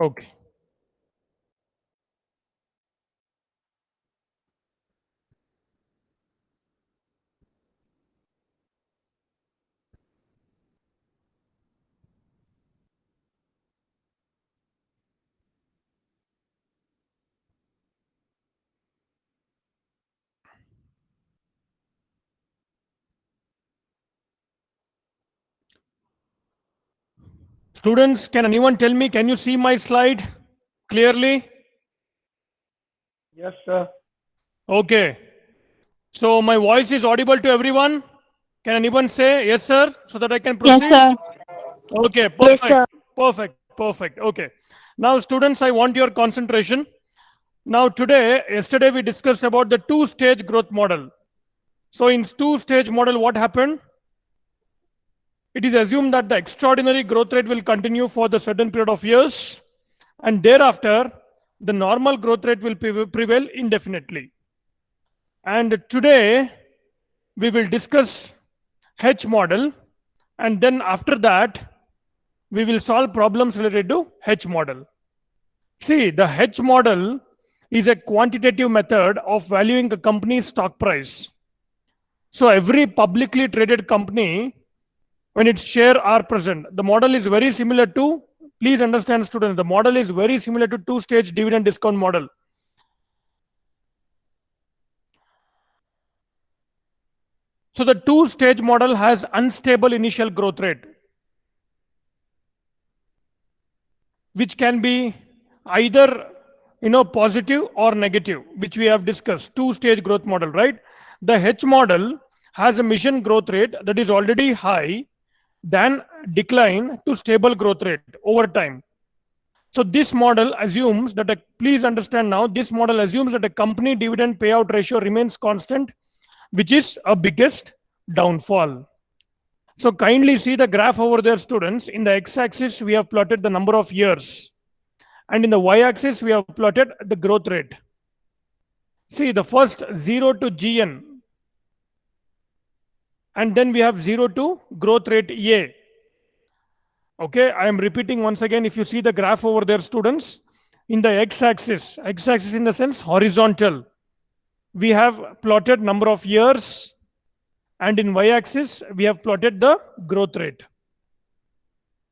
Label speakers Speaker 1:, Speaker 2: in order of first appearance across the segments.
Speaker 1: Okay. Students, can anyone tell me, can you see my slide clearly?
Speaker 2: Yes, sir.
Speaker 1: Okay. So my voice is audible to everyone? Can anyone say yes, sir, so that I can
Speaker 3: Yes,
Speaker 1: proceed?
Speaker 3: sir.
Speaker 1: Okay,
Speaker 4: Yes,
Speaker 1: perfect,
Speaker 4: sir.
Speaker 1: perfect. Okay. Now, students, I want your concentration. Now, yesterday we discussed about the two-stage growth model. So in two-stage model, what happened? It is assumed that the extraordinary growth rate will continue for the certain period of years, and thereafter, the normal growth rate will prevail indefinitely. And today, we will discuss H model, and then after that, we will solve problems related to H model. See, the H model is a quantitative method of valuing a company's stock price. So every publicly traded company, when its share are present, the model is very similar to, please understand students, the model is very similar to two-stage dividend discount model. So the two-stage model has unstable initial growth rate, which can be either positive or negative, which we have discussed, two-stage growth model, right? The H model has a mission growth rate that is already high, then decline to stable growth rate over time. So this model assumes that please understand now, this model assumes that a company dividend payout ratio remains constant, which is a biggest downfall. So kindly see the graph over there, students. In the x-axis, we have plotted the number of years. And in the y-axis, we have plotted the growth rate. See the first 0 to GN. And then we have 0 to growth rate A. Okay, I am repeating once again. If you see the graph over there, students, in the x-axis in the sense horizontal, we have plotted number of years, and in y-axis, we have plotted the growth rate.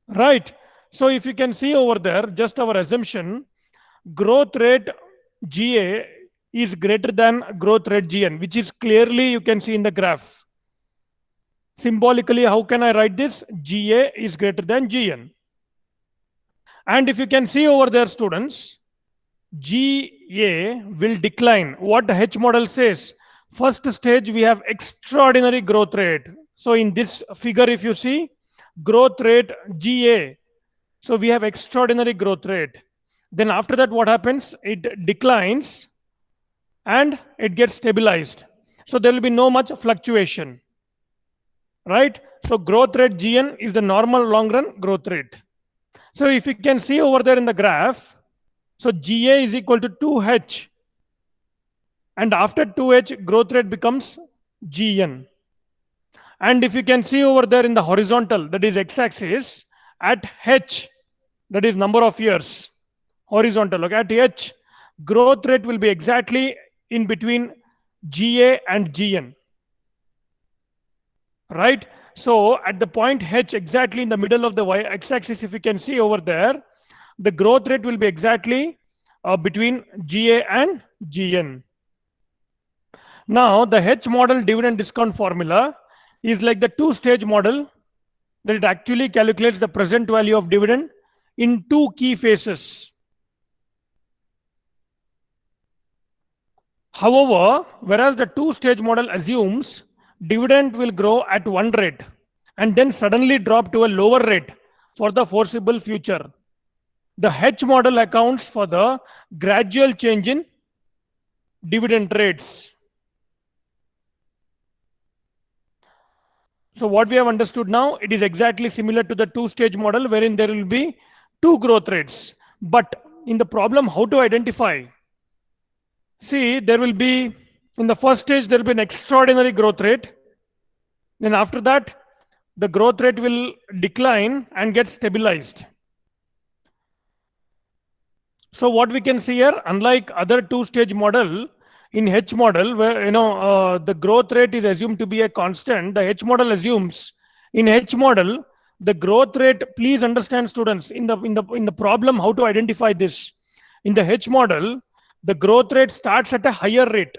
Speaker 1: Right. So if you can see over there, just our assumption, growth rate GA is greater than growth rate GN, which is clearly you can see in the graph. Symbolically, how can I write this? GA is greater than GN. And if you can see over there, students, GA will decline. What the H model says, first stage we have extraordinary growth rate. So in this figure, if you see growth rate GA, so we have extraordinary growth rate. Then after that, what happens? It declines and it gets stabilized. So there will be no much fluctuation, right? So growth rate GN is the normal long run growth rate. So if you can see over there in the graph, so GA is equal to 2H. And after 2H, growth rate becomes GN. And if you can see over there in the horizontal, that is x-axis, at H, that is number of years, horizontal, okay, at H, growth rate will be exactly in between GA and GN, right? So at the point H, exactly in the middle of the x-axis, if you can see over there, the growth rate will be exactly between GA and GN. Now, the H model dividend discount formula is like the two-stage model that it actually calculates the present value of dividend in two key phases. However, whereas the two-stage model assumes dividend will grow at one rate and then suddenly drop to a lower rate for the foreseeable future, the H model accounts for the gradual change in dividend rates. So what we have understood now, it is exactly similar to the two-stage model wherein there will be two growth rates. But in the problem, how to identify? See, there will be, in the first stage, there will be an extraordinary growth rate. Then after that, the growth rate will decline and get stabilized. So what we can see here, unlike other two-stage model, in H model, where the growth rate is assumed to be a constant, the H model assumes in H model the growth rate. Please understand, students, in the problem how to identify this. In the H model, the growth rate starts at a higher rate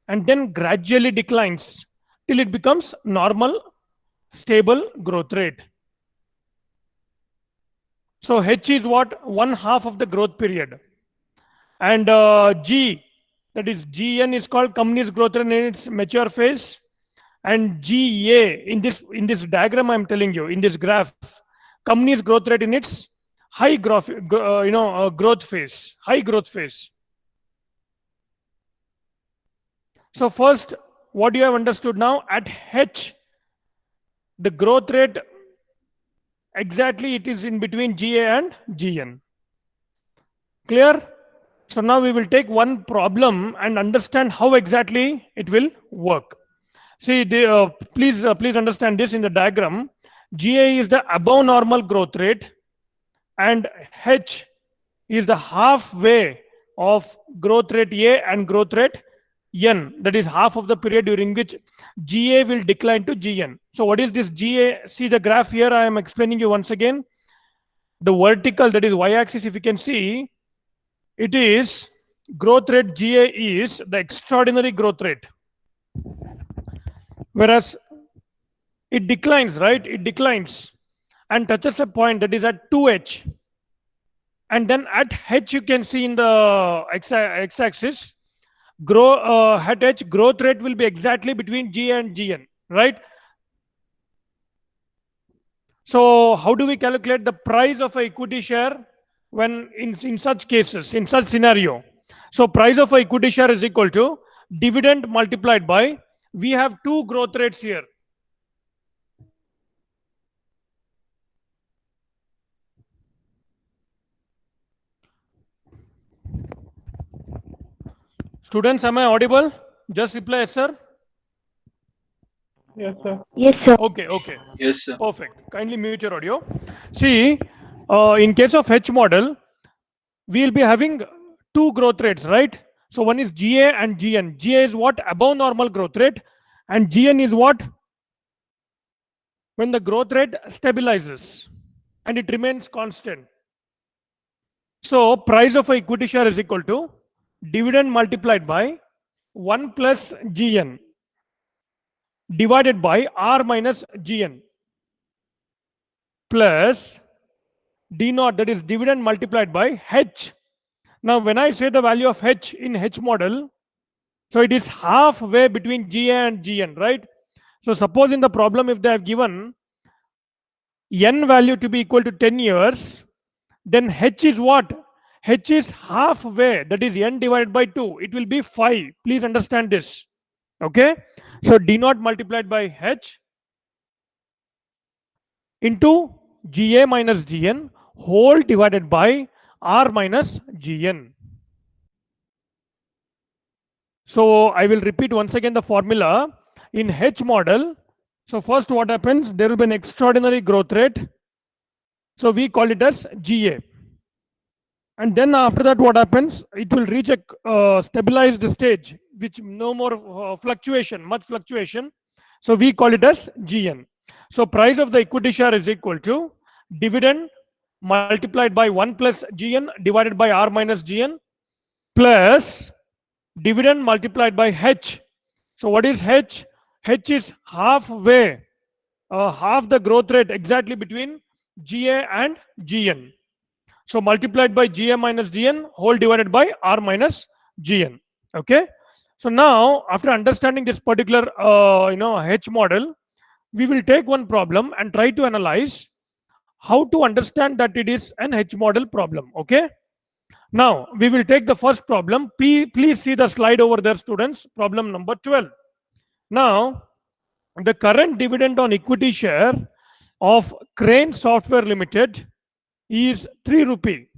Speaker 1: and then gradually declines till it becomes normal, stable growth rate. So H is what? 1/2 of the growth period. And G, that is GN, is called company's growth rate in its mature phase. And GA, in this diagram I'm telling you, in this graph, company's growth rate in its high growth, growth phase, high growth phase. So first, what you have understood now, at H, the growth rate exactly it is in between GA and GN. Clear? So now we will take one problem and understand how exactly it will work. See, please understand this in the diagram. GA is the above normal growth rate, and H is the halfway of growth rate A and growth rate N. That is half of the period during which GA will decline to GN. So what is this GA? See the graph here. I am explaining you once again. The vertical, that is y-axis, if you can see, it is growth rate GA is the extraordinary growth rate. Whereas it declines, right? It declines and touches a point that is at 2H. And then at H, you can see in the x-axis, at H, growth rate will be exactly between G and GN, right? So how do we calculate the price of a equity share when in such cases, in such scenario? So price of a equity share is equal to dividend multiplied by, we have two growth rates here. Students, am I audible? Just reply yes, sir.
Speaker 2: Yes, sir.
Speaker 3: Yes, sir.
Speaker 1: Okay.
Speaker 4: Yes, sir.
Speaker 1: Perfect. Kindly mute your audio. See, in case of H model, we'll be having two growth rates, right? So one is GA and GN. GA is what? Above normal growth rate. And GN is what? When the growth rate stabilizes and it remains constant. So price of a equity share is equal to dividend multiplied by 1 plus GN divided by R minus GN plus D naught, that is dividend multiplied by H. Now, when I say the value of H in H model, so it is halfway between GA and GN, right? So suppose in the problem, if they have given N value to be equal to 10 years, then H is what? H is halfway, that is N divided by 2. It will be 5. Please understand this. Okay? So D naught multiplied by H into GA minus GN whole divided by R minus GN. So I will repeat once again the formula. In H model, so first what happens? There will be an extraordinary growth rate. So we call it as GA. And then after that, what happens? It will reach a stabilized stage, which no more fluctuation, much fluctuation. So we call it as GN. So price of the equity share is equal to dividend multiplied by 1 plus GN divided by R minus GN plus dividend multiplied by H. So what is H? H is halfway, half the growth rate exactly between GA and GN. So multiplied by GA minus GN whole divided by R minus GN. Okay. So now, after understanding this particular H model, we will take one problem and try to analyze how to understand that it is an H model problem. Okay. Now we will take the first problem. Please see the slide over there, students. Problem number 12. Now, the current dividend on equity share of Crane Software Limited is 3 rupee.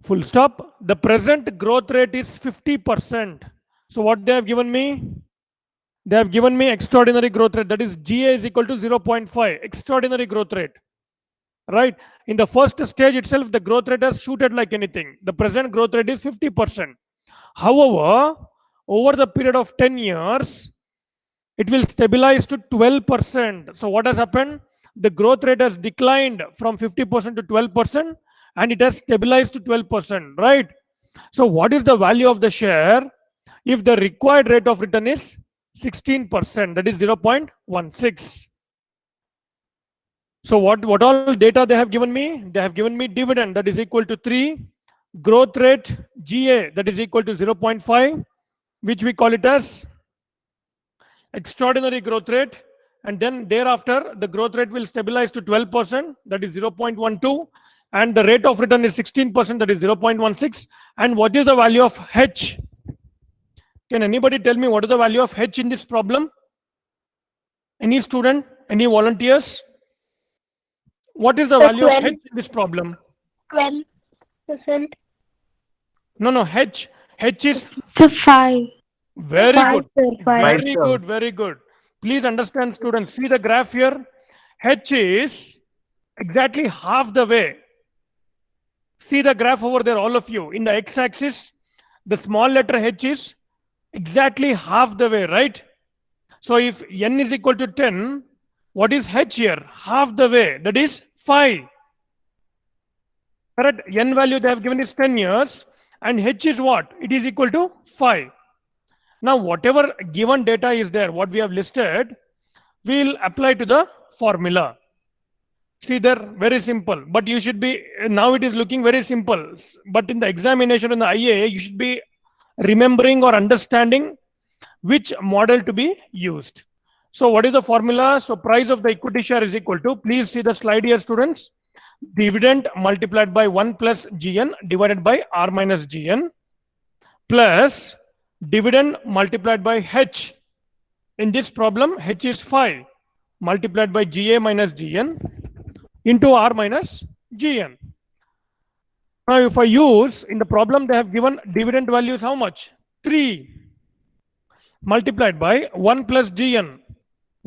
Speaker 1: Full stop. The present growth rate is 50%. So what they have given me? They have given me extraordinary growth rate. That is GA is equal to 0.5. Extraordinary growth rate. right? In the first stage itself, the growth rate has shooted like anything. The present growth rate is 50%. However, over the period of 10 years, it will stabilize to 12%. So what has happened? The growth rate has declined from 50% to 12%, and it has stabilized to 12%, right? So what is the value of the share if the required rate of return is 16%, that is 0.16? So what all data they have given me? They have given me dividend, that is equal to 3, growth rate GA, that is equal to 0.5, which we call it as extraordinary growth rate, and then thereafter the growth rate will stabilize to 12%, that is 0.12, and the rate of return is 16%, that is 0.16. And what is the value of H? Can anybody tell me what is the value of H in this problem? Any student? Any volunteers? What is the value of H in this problem?
Speaker 2: 12%.
Speaker 1: No, H is
Speaker 3: 5.
Speaker 1: very good.
Speaker 3: Sir, 5.
Speaker 1: Very good, very good. Please understand, students. See the graph here. H is exactly half the way. See the graph over there, all of you. In the x-axis, the small letter H is exactly half the way, right? So if n is equal to 10, what is H here? Half the way, that is 5. Correct? N value they have given is 10 years, and H is what? It is equal to 5. Now, whatever given data is there, what we have listed, we'll apply to the formula. See there, very simple. But you should be, now it is looking very simple. But in the examination in the IA, you should be remembering or understanding which model to be used. So what is the formula? So price of the equity share is equal to, please see the slide here, students, dividend multiplied by 1 plus GN divided by R minus GN plus dividend multiplied by H. In this problem, H is 5 multiplied by GA minus GN into R minus GN. Now, if I use, in the problem, they have given dividend values how much? 3 multiplied by 1 plus GN,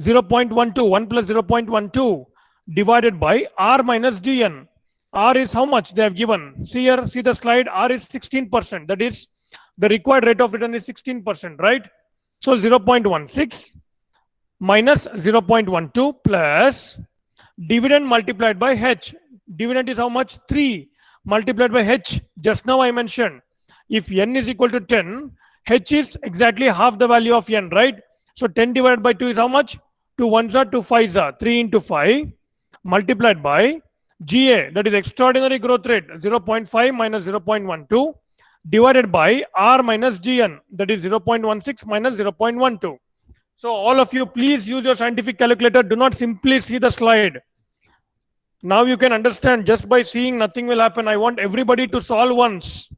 Speaker 1: 0.12, 1 plus 0.12 divided by R minus GN. R is how much they have given? See here, see the slide, R is 16%. That is, the required rate of return is 16%, right? So 0.16 minus 0.12 plus dividend multiplied by H. Dividend is how much? 3 multiplied by H. Just now I mentioned, if n is equal to 10, H is exactly half the value of n, right? So 10 divided by 2 is how much? 2 1s are 2 5s are 3 into 5 multiplied by GA, that is extraordinary growth rate, 0.5 minus 0.12 divided by R minus GN, that is 0.16 minus 0.12. So all of you, please use your scientific calculator. Do not simply see the slide. Now you can understand, just by seeing nothing will happen. I want everybody to solve once.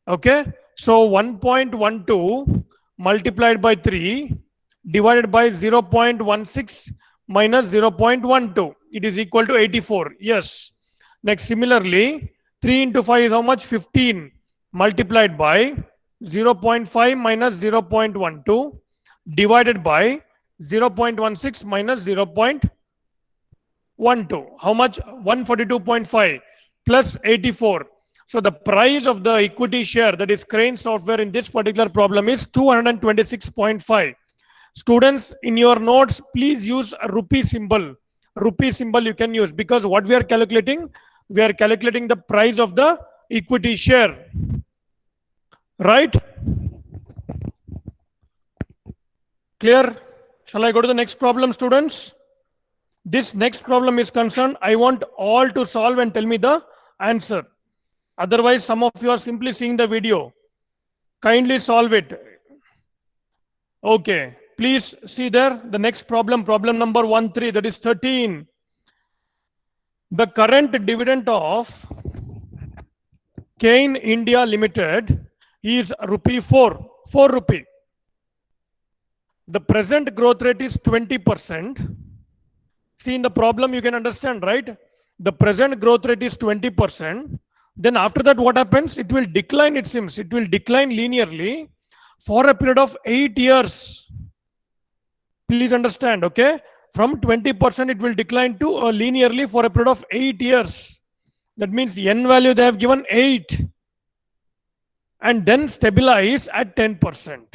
Speaker 1: Okay. So 1.12 multiplied by 3 divided by 0.16 minus 0.12. It is equal to 84. Yes. Next, similarly, 3 into 5 is how much? 15 multiplied by 0.5 minus 0.12 divided by 0.16 minus 0.12. How much? 142.5 plus 84. So the price of the equity share, that is Crane Software, in this particular problem is 226.5. Students, in your notes, please use a rupee symbol. Rupee symbol you can use, because what we are calculating the price of the equity share. Right? Clear? Shall I go to the next problem, students? This next problem is concerned, I want all to solve and tell me the answer. Otherwise, some of you are simply seeing the video. Kindly solve it. Okay. Please see there the next problem, problem number 13, that is 13. The current dividend of Cain India Limited is ₹4 rupee. The present growth rate is 20%. See, in the problem you can understand, right? The present growth rate is 20%. Then after that, what happens? It will decline, it seems. It will decline linearly for a period of 8 years. Please understand, okay? From 20%, it will decline to linearly for a period of 8 years. That means n value they have given 8 and then stabilize at 10%.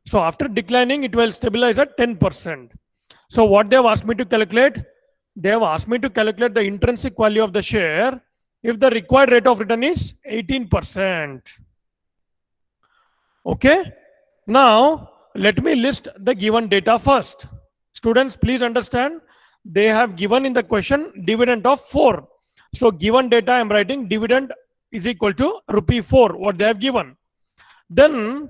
Speaker 1: So after declining, it will stabilize at 10%. So what they have asked me to calculate? They have asked me to calculate the intrinsic value of the share if the required rate of return is 18%. Okay. Now, let me list the given data first. Students, please understand, they have given in the question dividend of 4. So given data, I am writing dividend is equal to ₹4, what they have given. Then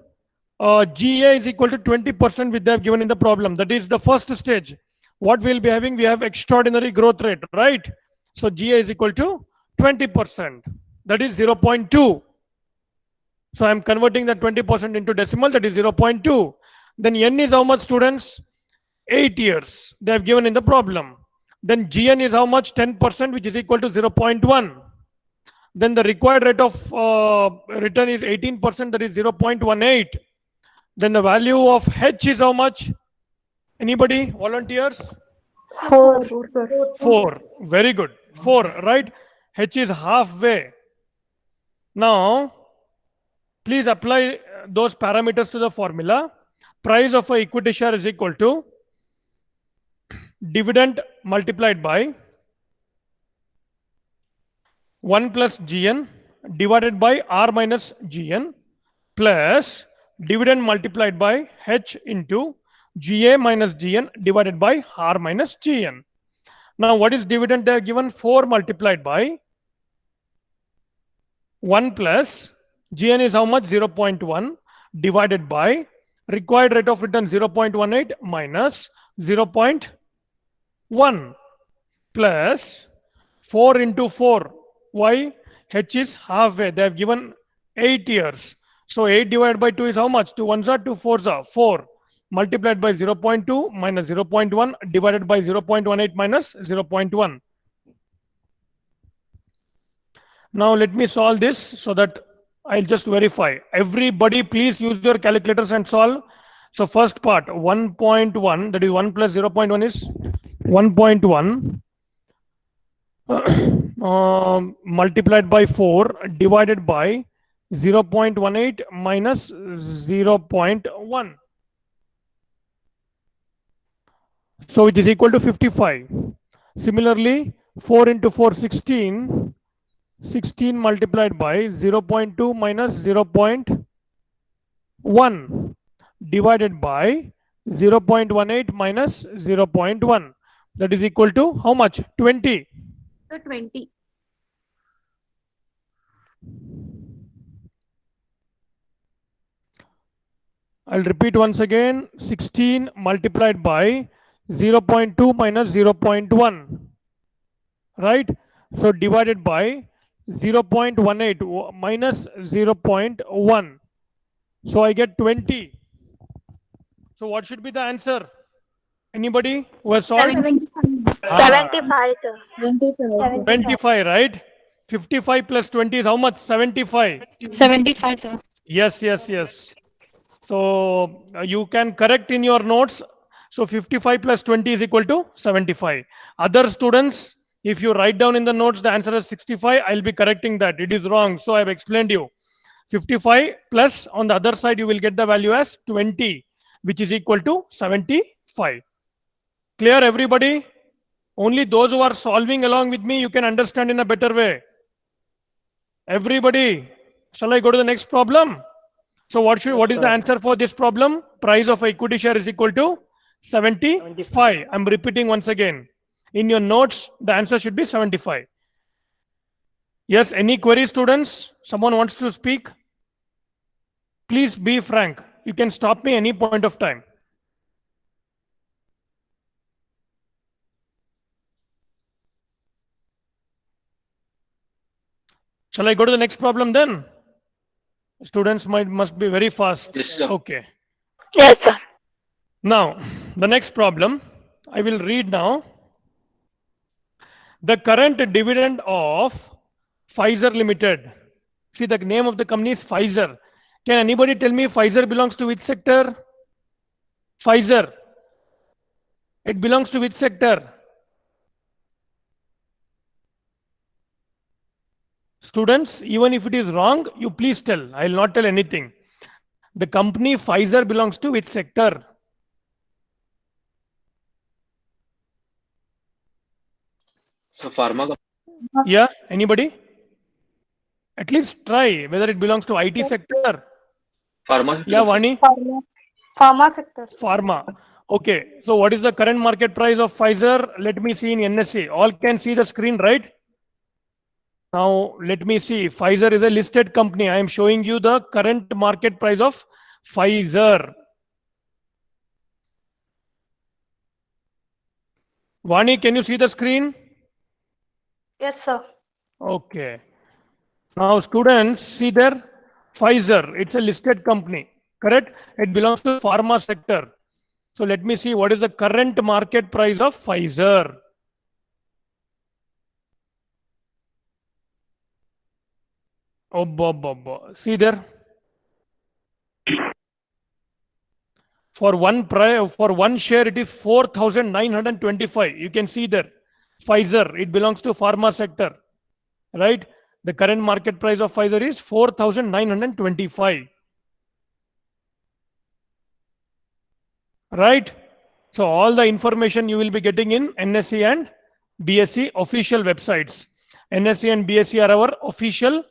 Speaker 1: GA is equal to 20%, which they have given in the problem. That is the first stage. What we'll be having, we have extraordinary growth rate, right? So GA is equal to 20%. That is 0.2. So I'm converting that 20% into decimal, that is 0.2. Then N is how much, students? 8 years. They have given in the problem. Then GN is how much? 10%, which is equal to 0.1. Then the required rate of return is 18%, that is 0.18. Then the value of H is how much? Anybody? Volunteers?
Speaker 2: 4.
Speaker 1: 4. Very good. 4, right? H is halfway. Now, please apply those parameters to the formula. Price of a equity share is equal to dividend multiplied by 1 plus GN divided by R minus GN plus dividend multiplied by H into GA minus GN divided by R minus GN. Now, what is dividend? They are given 4 multiplied by 1 plus GN is how much? 0.1 divided by required rate of return 0.18 minus 0.1 plus 4 into 4. Why? H is halfway. They have given 8 years. So 8 divided by 2 is how much? 2 ones are 2 fours are 4 multiplied by 0.2 minus 0.1 divided by 0.18 minus 0.1. Now let me solve this so that I'll just verify. Everybody please use your calculators and solve. So first part 1.1, that is 1 plus 0.1 is 1.1 multiplied by 4 divided by 0.18 minus 0.1. So it is equal to 55. Similarly, 4 into 4, 16. 16 multiplied by 0.2 minus 0.1 divided by 0.18 minus 0.1. That is equal to how much? 20.
Speaker 2: 20.
Speaker 1: I'll repeat once again. 16 multiplied by 0.2 minus 0.1. Right? So divided by 0.18 minus 0.1. So I get 20. So what should be the answer? Anybody who has solved?
Speaker 2: 75, sir.
Speaker 1: 25, right? 55 plus 20 is how much? 75.
Speaker 3: 75, sir.
Speaker 1: Yes, yes, yes. So you can correct in your notes. So 55 plus 20 is equal to 75. Other students, if you write down in the notes the answer is 65, I'll be correcting that. It is wrong. So I've explained you. 55 plus on the other side, you will get the value as 20, which is equal to 75. Clear, everybody? Only those who are solving along with me, you can understand in a better way. Everybody, shall I go to the next problem? So what is the answer for this problem? Price of equity share is equal to 75. I'm repeating once again. In your notes, the answer should be 75. Yes, any query, students? Someone wants to speak? Please be frank. You can stop me any point of time. Shall I go to the next problem then? Students must be very fast.
Speaker 4: Yes, sir.
Speaker 1: Okay.
Speaker 2: Yes, sir.
Speaker 1: Now, the next problem, I will read now. The current dividend of Pfizer Limited. See, the name of the company is Pfizer. Can anybody tell me Pfizer belongs to which sector? Pfizer. It belongs to which sector? Students, even if it is wrong, you please tell. I will not tell anything. The company Pfizer belongs to which sector?
Speaker 3: So pharma.
Speaker 1: Yeah, anybody? At least try whether it belongs to IT sector.
Speaker 3: Pharma.
Speaker 1: Yeah, Vani?
Speaker 2: Pharma sectors.
Speaker 1: Pharma. Okay, so what is the current market price of Pfizer? Let me see in NSE. All can see the screen, right? Now, let me see. Pfizer is a listed company. I am showing you the current market price of Pfizer. Vani, can you see the screen?
Speaker 2: Yes, sir.
Speaker 1: Okay. Now, students, see there, Pfizer, it's a listed company, correct? It belongs to pharma sector. So let me see what is the current market price of Pfizer. Oh, see there. For one share, it is 4,925. You can see there. Pfizer, it belongs to pharma sector, right? The current market price of Pfizer is 4,925. Right? So all the information you will be getting in NSE and BSE official websites. NSE and BSE are our official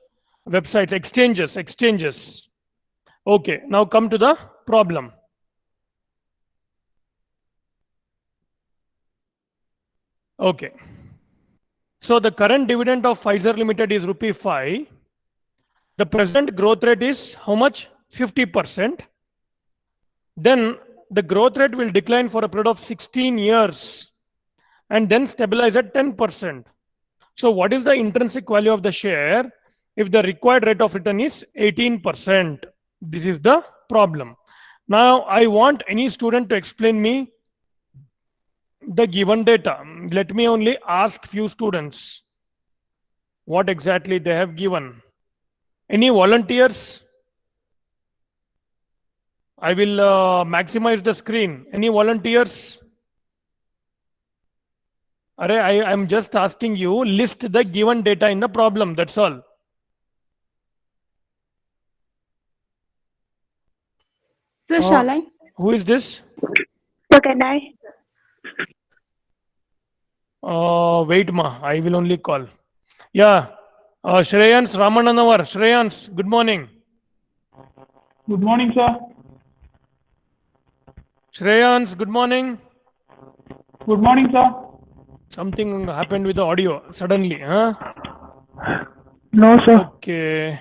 Speaker 1: websites, exchanges. Okay, now come to the problem. Okay. So the current dividend of Pfizer Limited is rupee 5. The present growth rate is how much? 50%. Then the growth rate will decline for a period of 16 years and then stabilize at 10%. So what is the intrinsic value of the share if the required rate of return is 18%? This is the problem. Now I want any student to explain me the given data. Let me only ask few students what exactly they have given. Any volunteers? I will maximize the screen. Any volunteers? I am just asking you, list the given data in the problem. That's all.
Speaker 2: So shall I?
Speaker 1: Who is this?
Speaker 2: So can I?
Speaker 1: Wait, ma. I will only call. Yeah. Shreyans Ramananavar. Shreyans, good morning.
Speaker 4: Good morning, sir.
Speaker 1: Shreyans, good morning.
Speaker 4: Good morning, sir.
Speaker 1: Something happened with the audio suddenly, huh?
Speaker 4: No, sir.
Speaker 1: Okay.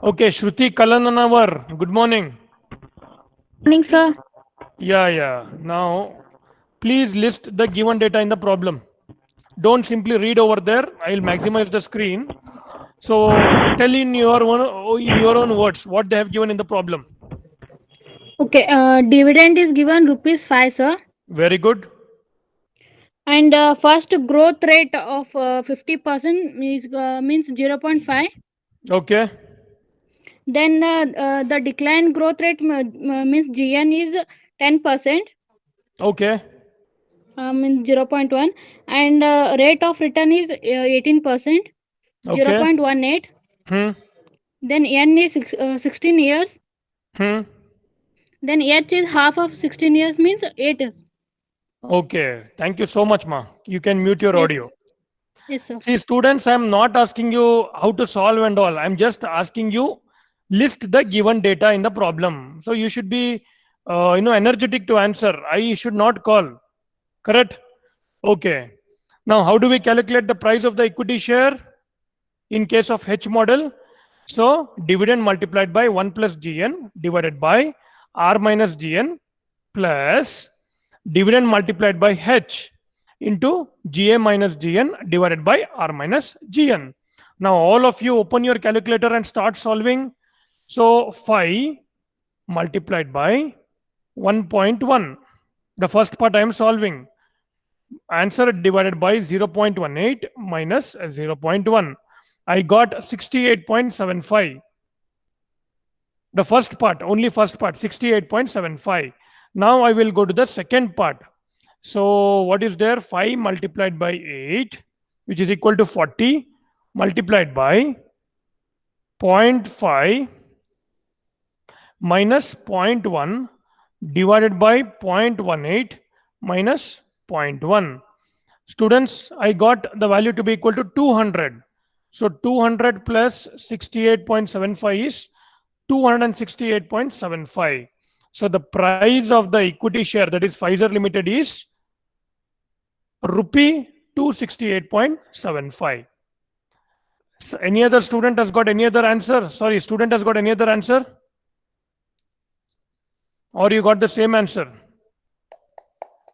Speaker 1: Okay, Shruti Kalananavar, good morning.
Speaker 2: Morning, sir.
Speaker 1: Yeah. Now, please list the given data in the problem. Don't simply read over there. I'll maximize the screen. So, tell in your own words what they have given in the problem.
Speaker 5: Okay, dividend is given rupees 5, sir.
Speaker 1: Very good.
Speaker 5: And first growth rate of 50% means 0.5.
Speaker 1: Okay.
Speaker 5: Then the decline growth rate means GN is 10%,
Speaker 1: Okay.
Speaker 5: means 0.1. And rate of return is 18%,
Speaker 1: Okay.
Speaker 5: 0.18. Then N is 16 years. Then H is half of 16 years means 8 years.
Speaker 1: Okay. Thank you so much, ma. You can mute your
Speaker 5: Yes.
Speaker 1: audio.
Speaker 5: Yes, sir.
Speaker 1: See, students, I'm not asking you how to solve and all. I'm just asking you list the given data in the problem. So you should be, energetic to answer. I should not call. Correct? Okay. Now, how do we calculate the price of the equity share in case of H model? So dividend multiplied by 1 plus GN divided by R minus GN plus dividend multiplied by H into GA minus GN divided by R minus GN. Now all of you open your calculator and start solving. So 5 multiplied by 1.1. The first part I am solving. Answer divided by 0.18 minus 0.1. I got 68.75. The first part, only first part, 68.75. Now I will go to the second part. So what is there? 5 multiplied by 8, which is equal to 40, multiplied by 0.5 minus 0.1 divided by 0.18 minus 0.1. Students, I got the value to be equal to 200. So 200 plus 68.75 is 268.75. So the price of the equity share, that is Pfizer Limited, is rupee 268.75. So any other student has got any other answer? Sorry, student has got any other answer? Or you got the same answer?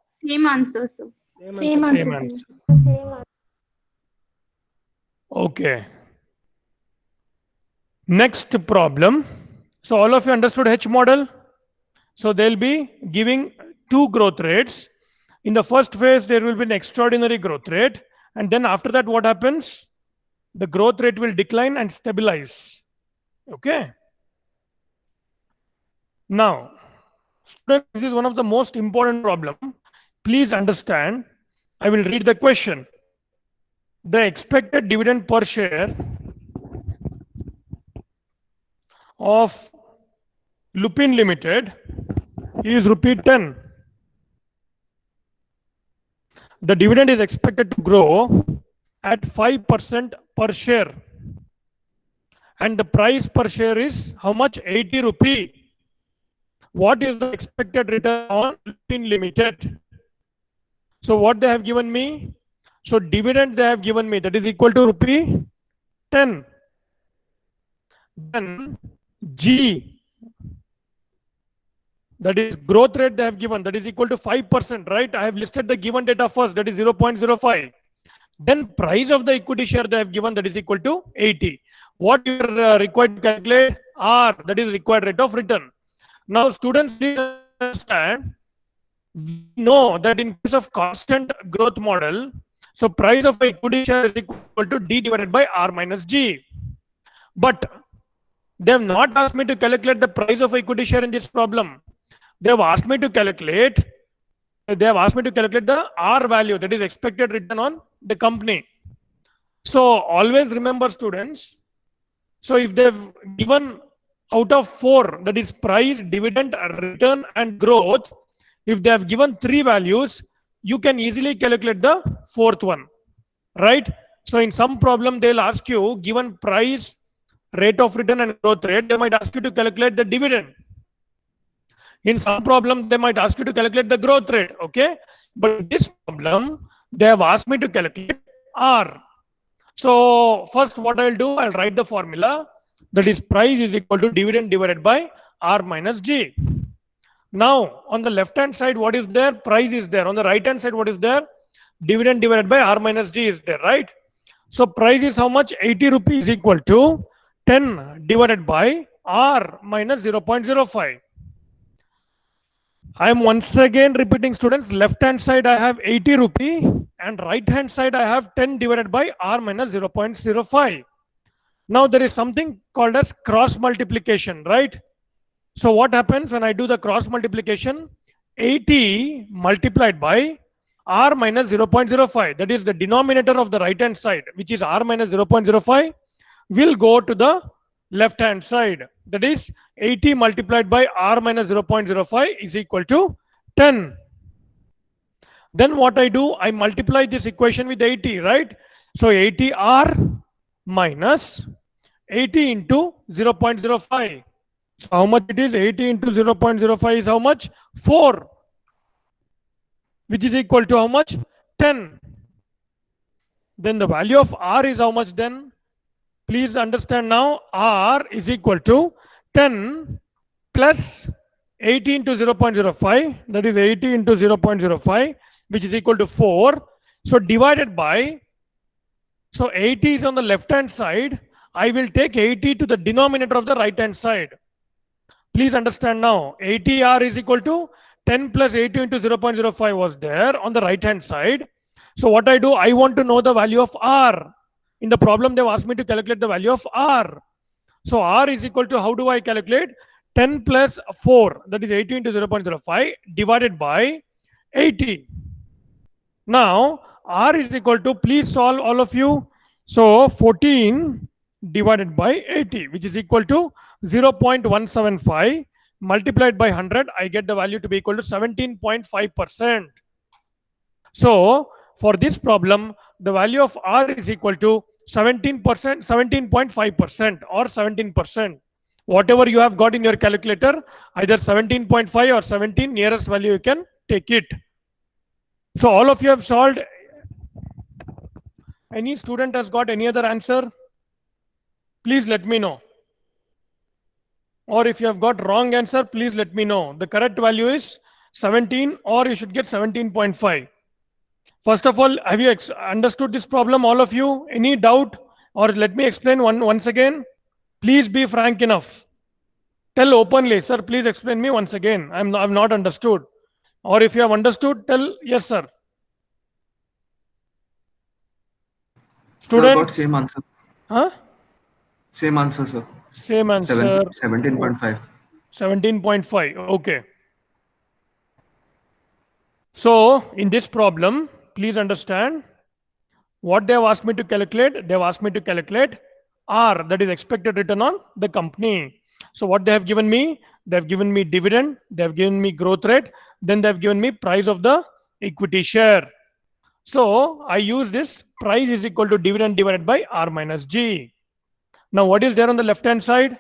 Speaker 2: Same answer, sir.
Speaker 1: Same answer. Okay. Next problem. So all of you understood H model? So they'll be giving two growth rates. In the first phase, there will be an extraordinary growth rate. And then after that, what happens? The growth rate will decline and stabilize. Okay. Now, students, this is one of the most important problems. Please understand. I will read the question. The expected dividend per share of Lupin Limited is rupee 10. The dividend is expected to grow at 5% per share. And the price per share is how much? 80 rupee. What is the expected return on Lupin Limited? So what they have given me? So dividend they have given me, that is equal to rupee 10. Then G, that is growth rate they have given, that is equal to 5%, right? I have listed the given data first, that is 0.05. Then price of the equity share they have given, that is equal to 80. What you are required to calculate? R, that is required rate of return. Now students, please understand, we know that in case of constant growth model, so price of equity share is equal to D divided by R minus G. But they have not asked me to calculate the price of equity share in this problem. They have asked me to calculate the R value, that is expected return on the company. So always remember, students, so if they've given out of 4, that is price, dividend, return and growth, if they have given 3 values, you can easily calculate the 4th one, right? So in some problem, they'll ask you, given price, rate of return and growth rate, they might ask you to calculate the dividend. In some problem, they might ask you to calculate the growth rate, okay? But in this problem, they have asked me to calculate R. So first what I'll do, I'll write the formula, that is price is equal to dividend divided by R minus G. Now, on the left-hand side, what is there? Price is there. On the right-hand side, what is there? Dividend divided by R minus G is there, right? So price is how much? 80 rupees equal to 10 divided by R minus 0.05. I am once again repeating, students, left-hand side I have 80 rupee and right-hand side I have 10 divided by R minus 0.05. Now there is something called as cross multiplication, right? So what happens when I do the cross multiplication? 80 multiplied by R minus 0.05, that is the denominator of the right hand side, which is R minus 0.05, will go to the left hand side. That is 80 multiplied by R minus 0.05 is equal to 10. Then what I do? I multiply this equation with 80, right? So 80R minus 80 into 0.05. So how much it is? 80 into 0.05 is how much? 4. Which is equal to how much? 10. Then the value of R is how much then? Please understand now, R is equal to 10 plus 80 into 0.05. That is 80 into 0.05, which is equal to 4. So divided by, so 80 is on the left hand side. I will take 80 to the denominator of the right hand side. Please understand now, 80R is equal to 10 plus 80 into 0.05 was there on the right hand side. So what I do, I want to know the value of R. In the problem, they've asked me to calculate the value of R. So R is equal to, how do I calculate? 10 plus 4, that is 80 into 0.05 divided by 80. Now, R is equal to, please solve all of you. So, 14 divided by 80, which is equal to 0.175 multiplied by 100. I get the value to be equal to 17.5%. So, for this problem, the value of R is equal to 17%, 17.5% or 17%. Whatever you have got in your calculator, either 17.5 or 17, nearest value you can take it. So all of you have solved. Any student has got any other answer? Please let me know. Or if you have got wrong answer, please let me know. The correct value is 17, or you should get 17.5. First of all, have you understood this problem, all of you? Any doubt? Or let me explain once again. Please be frank enough. Tell openly, sir, please explain me once again. I've not understood. Or if you have understood, tell yes, sir. Students?
Speaker 6: Sir, got same answer.
Speaker 1: Huh?
Speaker 6: Same answer, sir.
Speaker 1: Same answer.
Speaker 6: 17.5.
Speaker 1: 17.5. Okay. So in this problem, please understand what they have asked me to calculate. They have asked me to calculate R, that is expected return on the company. So what they have given me? They have given me dividend, they have given me growth rate, then they have given me price of the equity share. So I use this price is equal to dividend divided by R minus G. Now what is there on the left hand side?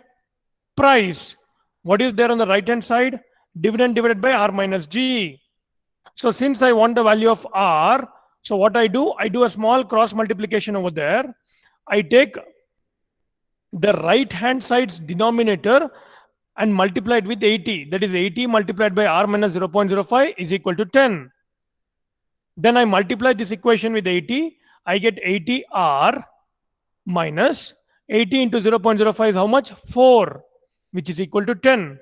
Speaker 1: Price. What is there on the right hand side? Dividend divided by R minus G. So since I want the value of R, so what I do a small cross multiplication over there. I take the right hand side's denominator and multiply it with 80. That is 80 multiplied by R minus 0.05 is equal to 10. Then I multiply this equation with 80. I get 80R minus 80 into 0.05 is how much? 4, which is equal to 10.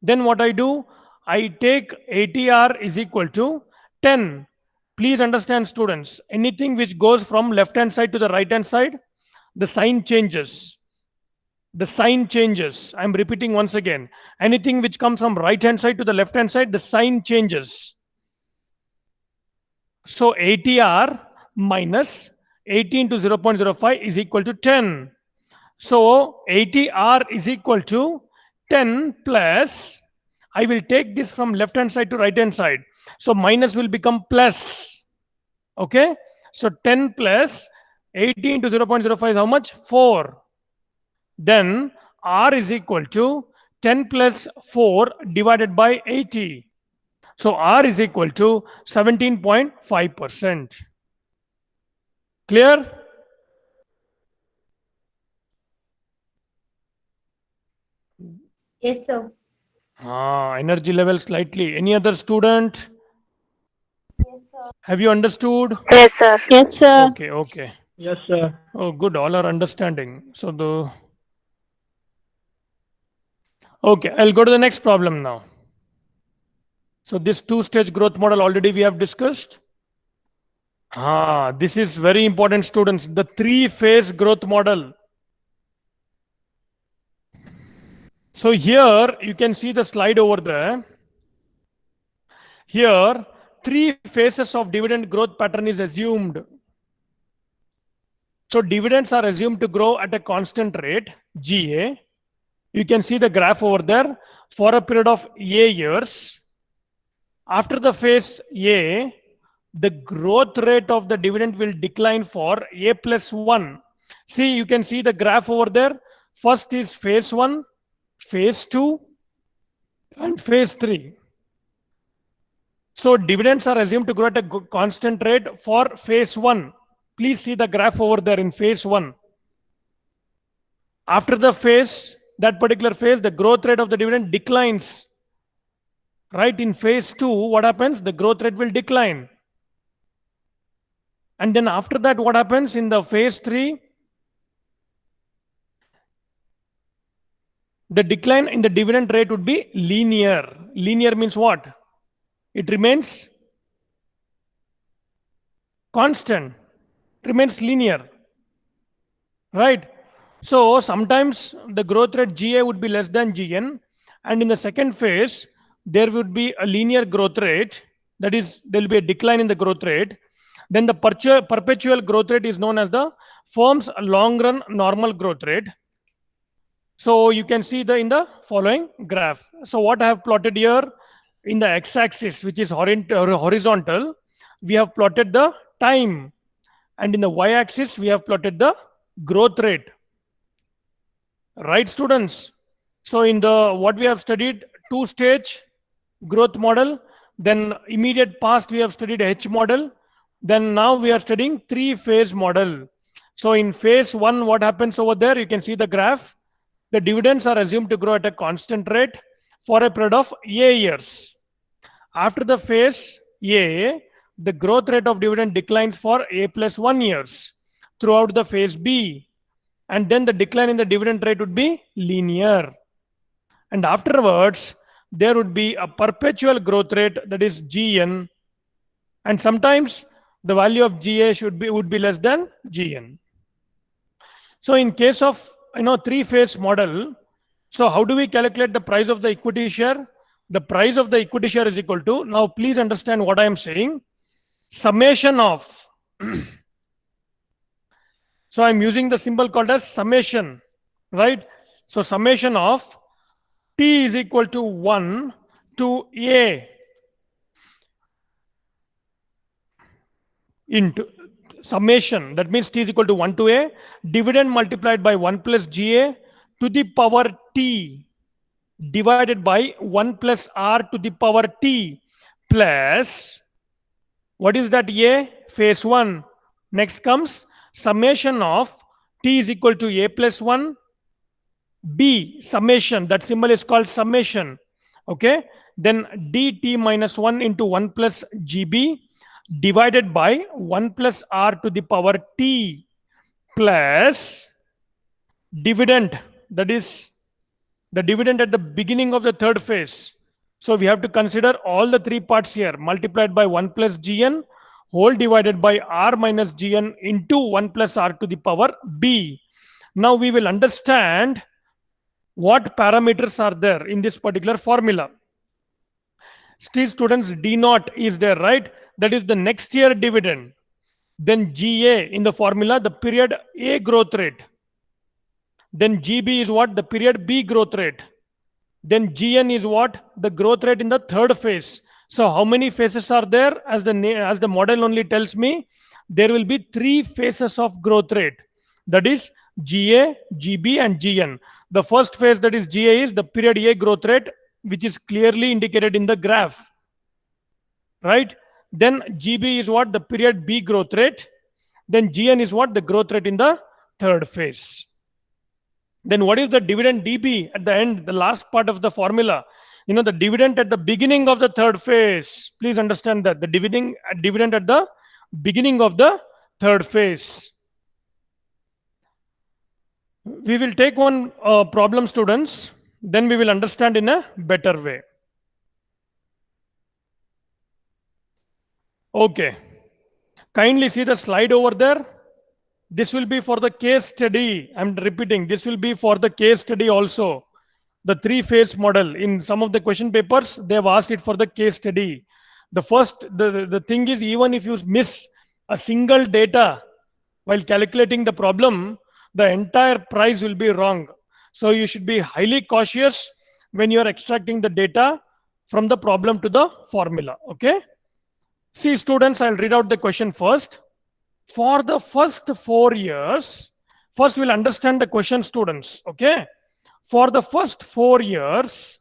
Speaker 1: Then what I do? I take 80R is equal to 10. Please understand, students, anything which goes from left hand side to the right hand side, the sign changes. The sign changes. I'm repeating once again. Anything which comes from right hand side to the left hand side, the sign changes. So 80R minus 80 into 0.05 is equal to 10. So 80R is equal to 10 plus, I will take this from left hand side to right hand side. So minus will become plus. Okay. So 10 plus 80 into 0.05 is how much? 4. Then R is equal to 10 plus 4 divided by 80. So R is equal to 17.5%. Clear?
Speaker 2: Yes, sir.
Speaker 1: Energy level slightly. Any other student? Have you understood?
Speaker 2: Yes, sir.
Speaker 5: Yes, sir.
Speaker 1: Okay, okay.
Speaker 4: Yes, sir.
Speaker 1: Oh, good. All are understanding. So okay, I'll go to the next problem now. So this two-stage growth model already we have discussed. This is very important, students. The three-phase growth model. So here you can see the slide over there. Here, 3 phases of dividend growth pattern is assumed. So dividends are assumed to grow at a constant rate, GA. You can see the graph over there for a period of A years. After the phase A, the growth rate of the dividend will decline for A plus 1. See, you can see the graph over there. First is phase 1, phase 2, and phase 3. So dividends are assumed to grow at a constant rate for phase 1. Please see the graph over there in phase 1. After the phase, that particular phase, the growth rate of the dividend declines. Right, in phase 2, what happens? The growth rate will decline. And then after that, what happens in the phase 3? The decline in the dividend rate would be linear. Linear means what? It remains constant. It remains linear. Right? So sometimes the growth rate GA would be less than GN. And in the second phase, there would be a linear growth rate. that is, there will be a decline in the growth rate, then the perpetual growth rate is known as the firm's long run normal growth rate. So you can see in the following graph. So what I have plotted here in the x-axis, which is horizontal, we have plotted the time, and in the y-axis we have plotted the growth rate. Right, students? So in the what we have studied, two-stage growth model, then immediate past we have studied H model, then now we are studying three-phase model. So in phase one, what happens over there? You can see the graph. The dividends are assumed to grow at a constant rate for a period of A years. After the phase A, the growth rate of dividend declines for A plus 1 years throughout the phase B. And then the decline in the dividend rate would be linear. And afterwards, there would be a perpetual growth rate, that is GN. And sometimes the value of GA would be less than GN. So in case of three-phase model, so how do we calculate the price of the equity share? The price of the equity share is equal to, now please understand what I am saying, summation of so I'm using the symbol called as summation, right? So summation of T is equal to 1 to A into summation, that means T is equal to 1 to A, dividend multiplied by 1 plus GA to the power T divided by 1 plus R to the power T plus, what is that A? Phase 1. Next comes summation of T is equal to A plus 1, B, summation, that symbol is called summation, okay? Then dt minus 1 into 1 plus GB divided by 1 plus R to the power T plus dividend, that is the dividend at the beginning of the third phase. So we have to consider all the three parts here, multiplied by 1 plus GN whole divided by R minus GN into 1 plus R to the power B. Now we will understand what parameters are there in this particular formula. Still, students, D naught is there, right? That is the next year dividend. Then GA in the formula, the period A growth rate. Then GB is what? The period B growth rate. Then GN is what? The growth rate in the third phase. So how many phases are there? As the model only tells me, there will be three phases of growth rate. That is GA, GB and GN. The first phase, that is GA, is the period A growth rate, which is clearly indicated in the graph, right? Then GB is what? The period B growth rate. Then GN is what? The growth rate in the third phase. Then what is the dividend DB at the end, the last part of the formula? The dividend at the beginning of the third phase. Please understand that the dividend at the beginning of the third phase. We will take one problem, students. Then we will understand in a better way. Okay. Kindly see the slide over there. This will be for the case study. I'm repeating, this will be for the case study also. The three-phase model. In some of the question papers, they have asked it for the case study. The thing is, even if you miss a single data while calculating the problem, the entire price will be wrong. So you should be highly cautious when you are extracting the data from the problem to the formula. Okay. See, students, I'll read out the question first. For the first 4 years, first we'll understand the question, students. Okay. For the first 4 years,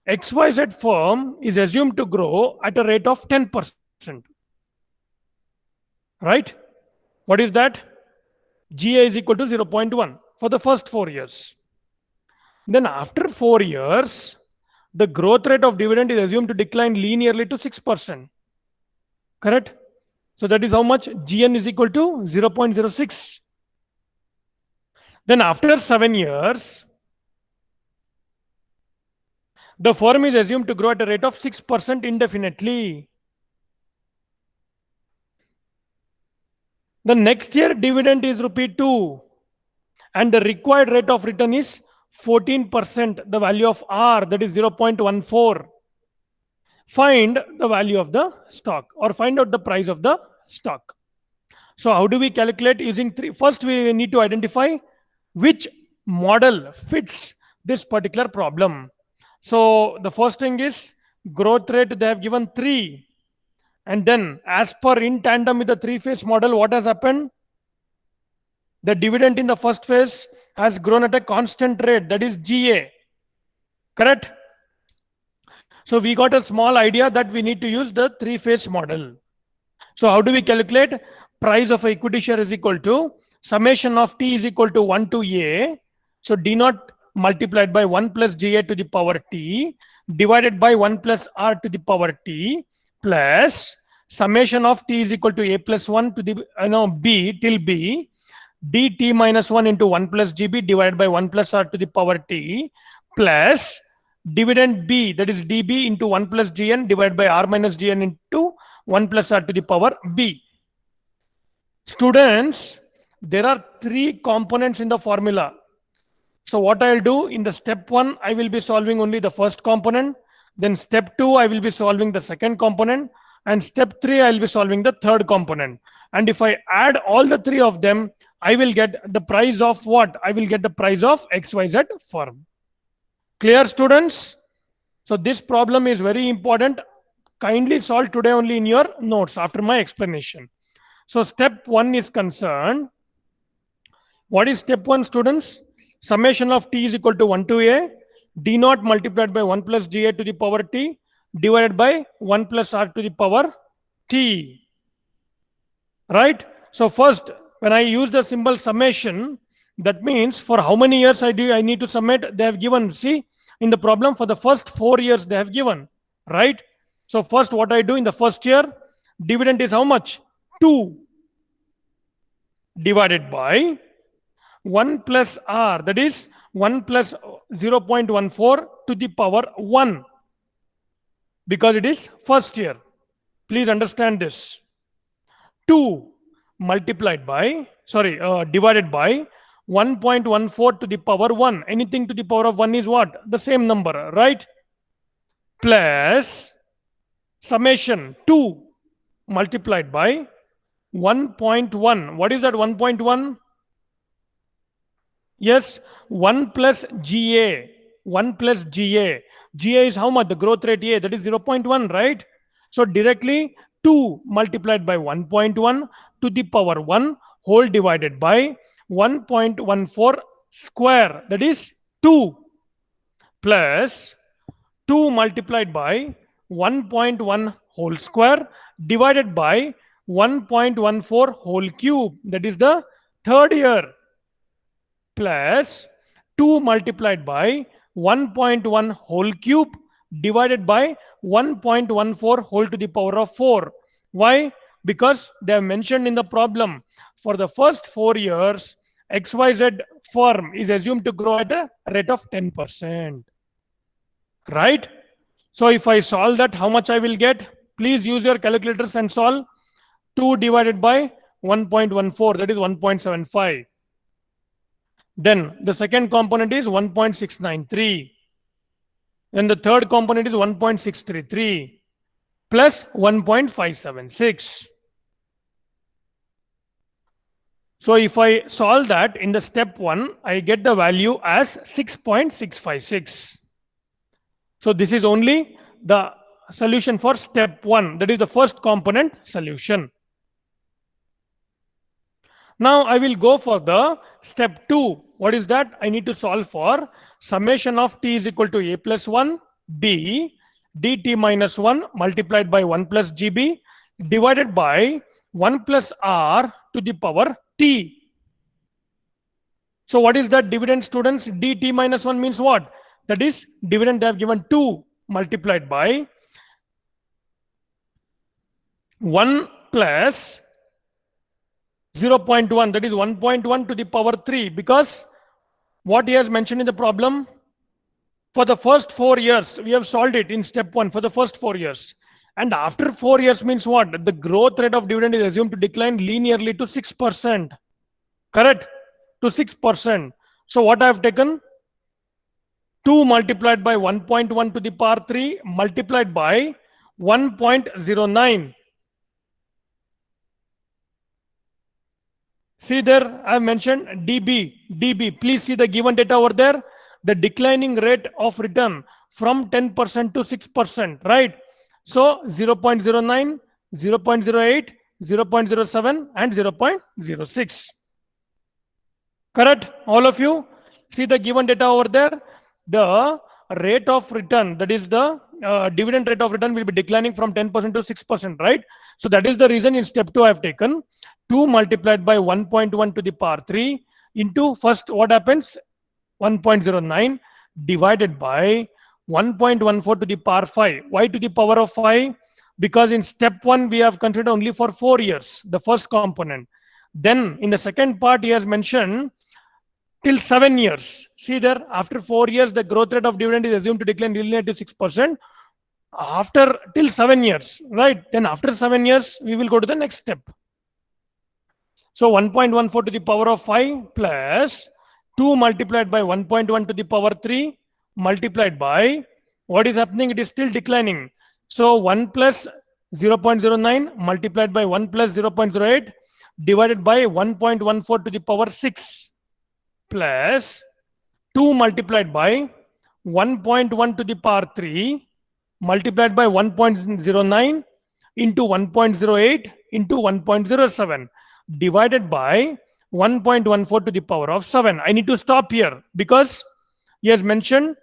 Speaker 1: XYZ firm is assumed to grow at a rate of 10%. Right? What is that? GA is equal to 0.1 for the first 4 years. Then after 4 years, the growth rate of dividend is assumed to decline linearly to 6%. Correct? So that is how much? GN is equal to 0.06. Then after 7 years, the firm is assumed to grow at a rate of 6% indefinitely. The next year dividend is ₹2 and the required rate of return is 14%, the value of R, that is 0.14. find the value of the stock or find out the price of the stock. So how do we calculate using three? First, we need to identify which model fits this particular problem. So the first thing is growth rate. They have given 3. And then as per in tandem with the 3-phase model, what has happened? The dividend in the first phase has grown at a constant rate, that is GA. Correct? So we got a small idea that we need to use the 3-phase model. So how do we calculate? Price of equity share is equal to summation of T is equal to 1 to A. So D naught multiplied by 1 plus GA to the power T divided by 1 plus R to the power T plus summation of T is equal to A plus 1 to the B till B dt minus 1 into 1 plus GB divided by 1 plus R to the power T plus dividend B, that is dB into 1 plus Gn divided by R minus Gn into 1 plus R to the power B. Students, there are 3 components in the formula. So what I'll do in the step 1, I will be solving only the first component. Then step 2, I will be solving the second component. And step 3, I will be solving the third component. And if I add all the 3 of them, I will get the price of what? I will get the price of XYZ firm. Clear, students? So this problem is very important. Kindly solve today only in your notes after my explanation. So step 1 is concerned. What is step 1, students? Summation of T is equal to 1 to A, D naught multiplied by 1 plus GA to the power T divided by 1 plus R to the power T. Right? So first, when I use the symbol summation, that means for how many years I need to summate? They have given, see, in the problem for the first 4 years they have given, right? So first what I do in the first year, dividend is how much? 2 divided by 1 plus R, that is 1 plus 0.14 to the power 1, because it is first year. Please understand this. 2 multiplied by, divided by 1.14 to the power 1. Anything to the power of 1 is what? The same number, right? Plus summation 2 multiplied by 1.1. What is that 1.1? Yes, 1 plus GA. 1 plus GA. GA is how much? The growth rate A, that is 0.1, right? So directly 2 multiplied by 1.1 to the power 1 whole divided by 1.14 square, that is 2, plus 2 multiplied by 1.1 whole square divided by 1.14 whole cube, that is the third year, plus 2 multiplied by 1.1 whole cube divided by 1.14 whole to the power of 4. Why? Because they have mentioned in the problem, for the first 4 years, XYZ firm is assumed to grow at a rate of 10%. Right? So if I solve that, how much I will get? Please use your calculators and solve. 2 divided by 1.14, that is 1.75. Then the second component is 1.693. Then the third component is 1.633 plus 1.576. So if I solve that in the step 1, I get the value as 6.656. So this is only the solution for step 1. That is the first component solution. Now I will go for the step 2. What is that? I need to solve for summation of T is equal to A plus 1, B, dt minus 1 multiplied by 1 plus GB divided by 1 plus R to the power T. So what is that dividend, students? dt minus 1 means what? That is dividend they have given 2 multiplied by 1 plus 0.1, that is 1.1 to the power 3, because what he has mentioned in the problem, for the first 4 years, we have solved it in step 1 for the first 4 years. And after 4 years means what? The growth rate of dividend is assumed to decline linearly to 6%. Correct? To 6%. So what I have taken? 2 multiplied by 1.1 to the power 3 multiplied by 1.09. See there, I have mentioned DB. Please see the given data over there. The declining rate of return from 10% to 6%, right? So 0.09, 0.08, 0.07, and 0.06. Correct? All of you? See the given data over there. The rate of return, that is the dividend rate of return, will be declining from 10% to 6%, right? So that is the reason in step 2 I have taken 2 multiplied by 1.1 to the power 3 into first what happens? 1.09 divided by 1.14 to the power 5. Why to the power of 5? Because in step 1 we have considered only for 4 years, the first component. Then in the second part he has mentioned till 7 years. See there, after 4 years the growth rate of dividend is assumed to decline linear to 6%. After till 7 years, right? Then after 7 years we will go to the next step. So 1.14 to the power of 5 plus 2 multiplied by 1.1 to the power 3 multiplied by what is happening? It is still declining. So 1 plus 0.09 multiplied by 1 plus 0.08 divided by 1.14 to the power 6 plus 2 multiplied by 1.1 to the power 3 multiplied by 1.09 into 1.08 into 1.07 divided by 1.14 to the power of 7. I need to stop here because he has mentioned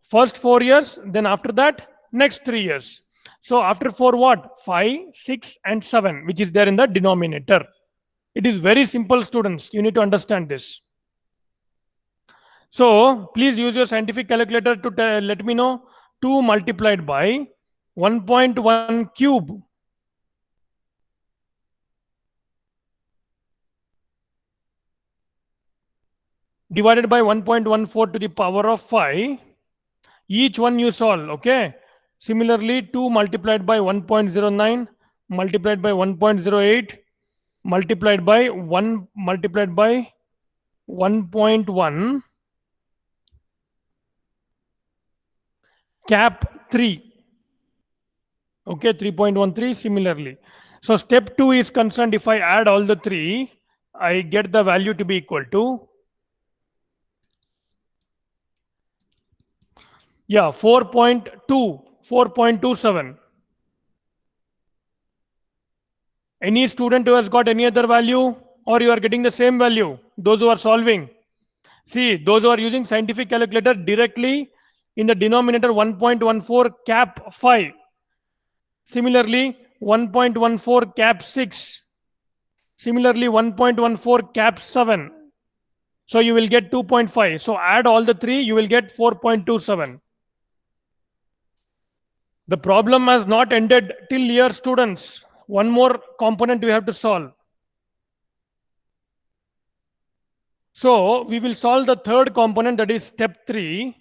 Speaker 1: first 4 years, then after that next 3 years. So after 4 what? 5, 6 and 7, which is there in the denominator. It is very simple, students. You need to understand this. So please use your scientific calculator to let me know 2 multiplied by 1.1 cube divided by 1.14 to the power of 5. Each one you solve, okay? Similarly, 2 multiplied by 1.09 multiplied by 1.08 multiplied by 1 multiplied by 1.1 cap 3. Okay, 3.13 similarly. So step 2 is concerned, if I add all the 3, I get the value to be equal to 4.27. Any student who has got any other value, or you are getting the same value? Those who are solving. See, those who are using scientific calculator, directly in the denominator 1.14 cap 5. Similarly, 1.14 cap 6. Similarly, 1.14 cap 7. So you will get 2.5. So add all the 3, you will get 4.27. The problem has not ended till here, students. One more component we have to solve. So we will solve the third component, that is step 3.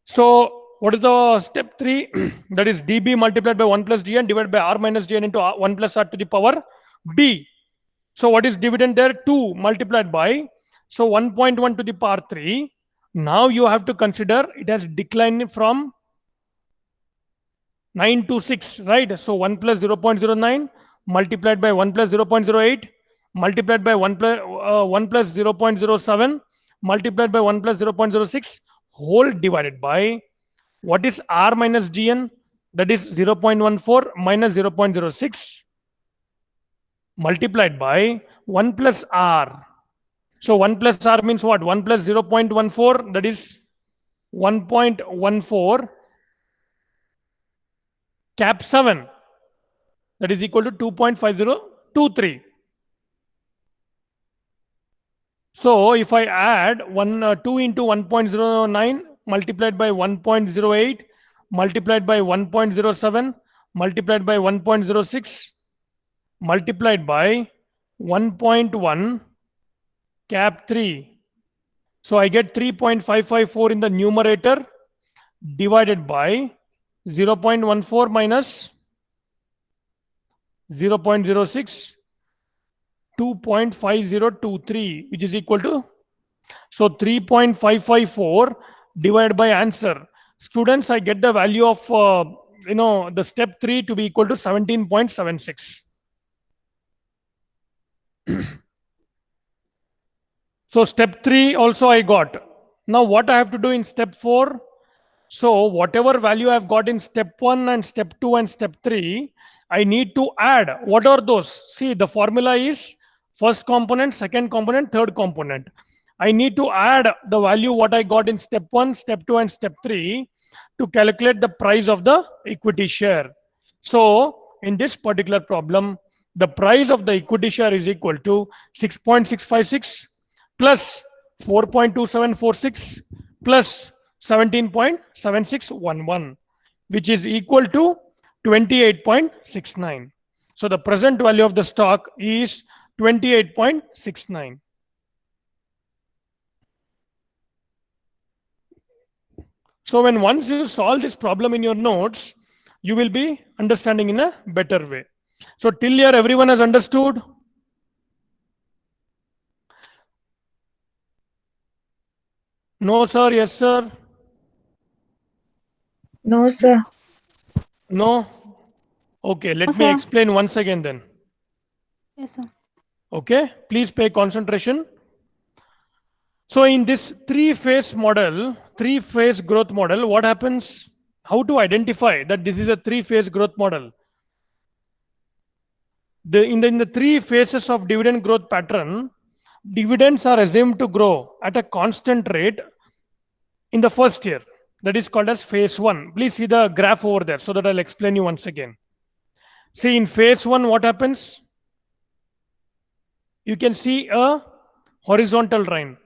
Speaker 1: So what is the step 3? That is dB multiplied by 1 plus dn divided by r minus dn into 1 plus r to the power b. So what is dividend there? 2 multiplied by, so 1.1 to the power 3. Now you have to consider it has declined from 9 to 6, right? So 1 plus 0.09 multiplied by 1 plus 0.08 multiplied by 1 plus 0.07 multiplied by 1 plus 0.06 whole divided by what is r minus dn, that is 0.14 minus 0.06 multiplied by 1 plus r. So 1 plus r means what? 1 plus 0.14, that is 1.14 cap 7, that is equal to 2.5023. So if I add 2 into 1.09 multiplied by 1.08 multiplied by 1.07 multiplied by 1.06 multiplied by 1.1 cap 3. So I get 3.554 in the numerator divided by 0.14 minus 0.06, 2.5023, which is equal to, so 3.554 divided by answer. Students, I get the value of the step 3 to be equal to 17.76. So step 3 also I got. Now what I have to do in step 4? So whatever value I've got in step 1 and step 2 and step 3, I need to add. What are those? See, the formula is first component, second component, third component. I need to add the value what I got in step 1, step 2 and step 3 to calculate the price of the equity share. So in this particular problem, the price of the equity share is equal to 6.656 plus 4.2746 plus 17.7611, which is equal to 28.69. So the present value of the stock is 28.69. So when once you solve this problem in your notes, you will be understanding in a better way. So till here everyone has understood? No sir, yes sir.
Speaker 2: No, sir.
Speaker 1: No? Okay, let me
Speaker 5: sir.
Speaker 1: explain once again then.
Speaker 5: Yes, sir.
Speaker 1: Okay, please pay concentration. So in this three-phase growth model, what happens? How to identify that this is a three-phase growth model? In the three phases of dividend growth pattern, dividends are assumed to grow at a constant rate in the first year. That is called as phase 1. Please see the graph over there so that I'll explain you once again. See, in phase 1, what happens? You can see a horizontal line,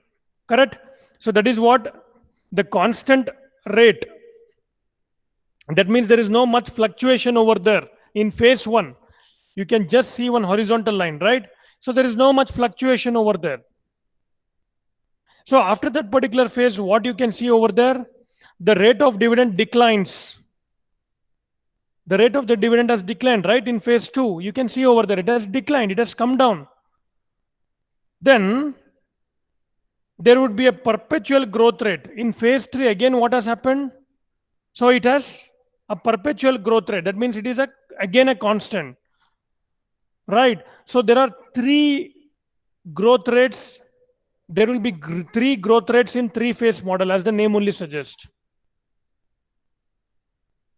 Speaker 1: correct? So that is what the constant rate. That means there is no much fluctuation over there. In phase 1, you can just see one horizontal line, right? So there is no much fluctuation over there. So after that particular phase, what you can see over there? The rate of dividend declines. The rate of the dividend has declined, right? In phase 2, you can see over there, it has declined, it has come down. Then there would be a perpetual growth rate. In phase 3, again, what has happened? So it has a perpetual growth rate. That means it is again a constant, right? So there are three growth rates. There will be three growth rates in three-phase model, as the name only suggests.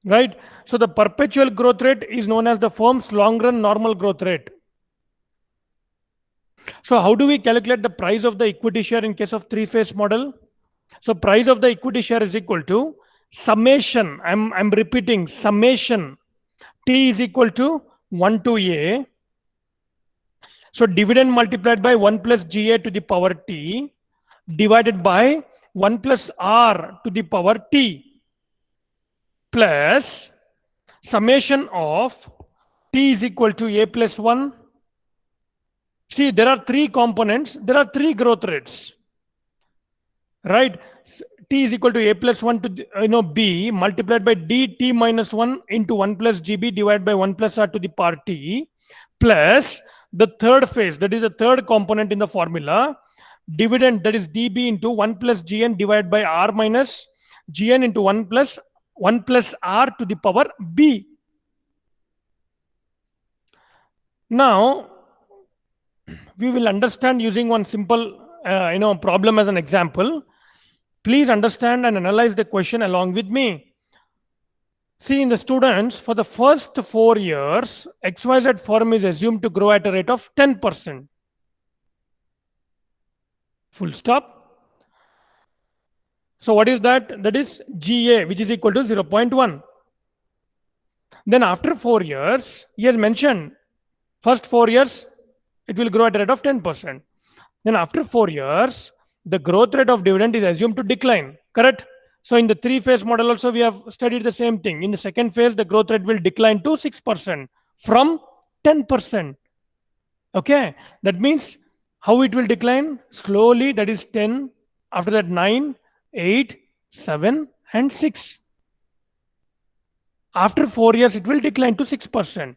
Speaker 1: Right? So the perpetual growth rate is known as the firm's long-run normal growth rate. So how do we calculate the price of the equity share in case of three-phase model? So price of the equity share is equal to summation. I'm repeating, summation. T is equal to 1 to A. So dividend multiplied by 1 plus GA to the power T divided by 1 plus R to the power T plus summation of T is equal to A plus 1. See, there are three components. There are three growth rates, right? T is equal to A plus 1 to B multiplied by DT minus 1 into 1 plus GB divided by 1 plus R to the power T plus the third phase, that is the third component in the formula, dividend, that is DB into 1 plus GN divided by R minus GN into 1 plus R to the power B. Now, we will understand using one simple problem as an example. Please understand and analyze the question along with me. See, in the students, for the first 4 years, XYZ firm is assumed to grow at a rate of 10%. Full stop. So what is that? That is GA, which is equal to 0.1. Then after 4 years, he has mentioned, first 4 years, it will grow at a rate of 10%. Then after 4 years, the growth rate of dividend is assumed to decline, correct? So in the three-phase model also, we have studied the same thing. In the second phase, the growth rate will decline to 6% from 10%. Okay, that means how it will decline? Slowly, that is 10, after that 9, 8, 7, and 6. After 4 years, it will decline to 6%.